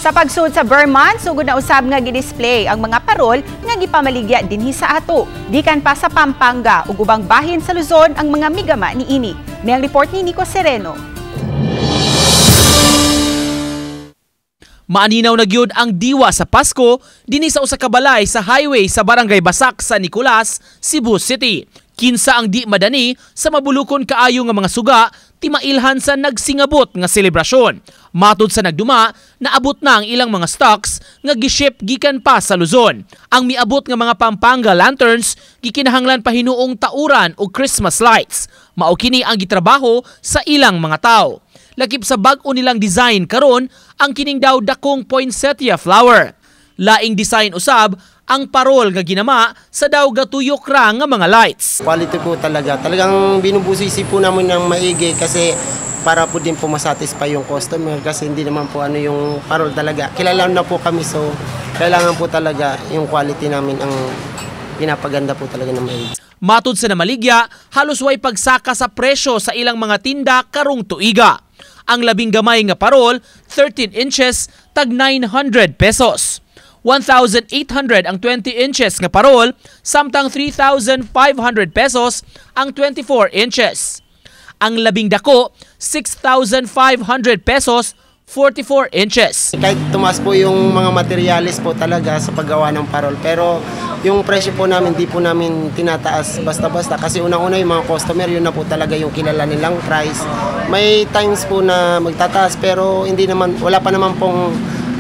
Sa pagsud sa Vermont, sugod na usab nga gidisplay ang mga parol nga gipamaligya dinhi sa ato. Gikan pa sa Pampanga ug ubang bahin sa Luzon ang mga migama niini. May ang report ni Nico Sereno. Maaninaw na gyud ang diwa sa Pasko dinhi sa usa ka balay sa highway sa Barangay Basak sa Nicolas, Cebu City. Kinsa ang di madani sa mabulukon kaayo nga mga suga timailhan sa nagsingabot nga selebrasyon. Matud sa nagduma, naabot na ang ilang mga stocks nga giship gikan pa sa Luzon. Ang miabot nga mga Pampanga lanterns gikinahanglan pa hinuong tauran o Christmas lights. Mao kini ang gitrabaho sa ilang mga tao. Lakip sa bag-o nilang design karon ang kining daw dakong poinsettia flower. Laing design usab ang parol nga ginama sa daw gatuyok ra nga mga lights. Quality po talaga. Talagang binubusisi po namin ng maigi kasi para po din po masatisfy yung customer kasi hindi naman po ano yung parol talaga. Kilala na po kami so kailangan po talaga yung quality namin ang pinapaganda po talaga ng maigi. Matud sa namaligya, halos way pagsaka sa presyo sa ilang mga tinda karong tuiga. Ang labing gamay nga parol, 13 inches, tag 900 pesos. 1,800 ang 20 inches nga parol, samtang 3,500 pesos ang 24 inches. Ang labing dako, 6,500 pesos, 44 inches. Kahit tumaas po yung mga materialis po talaga sa paggawa ng parol, pero yung presyo po namin, di po namin tinataas basta-basta kasi unang-una yung mga customer, yun na po talaga yung kilala nilang price. May times po na magtataas pero hindi naman, wala pa naman pong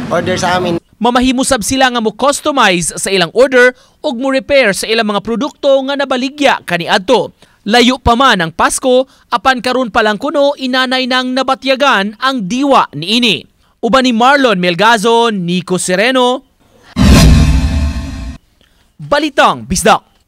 order sa amin. Mamahimusab sila nga mo customize sa ilang order ug mo repair sa ilang mga produkto nga nabaligya kaniadto. Layo pa man ang Pasko, apan karon pa lang kuno inanay nang nabatyagan ang diwa niini. Uban ni Marlon Melgazon, Nico Sereno, Balitang Bisdak.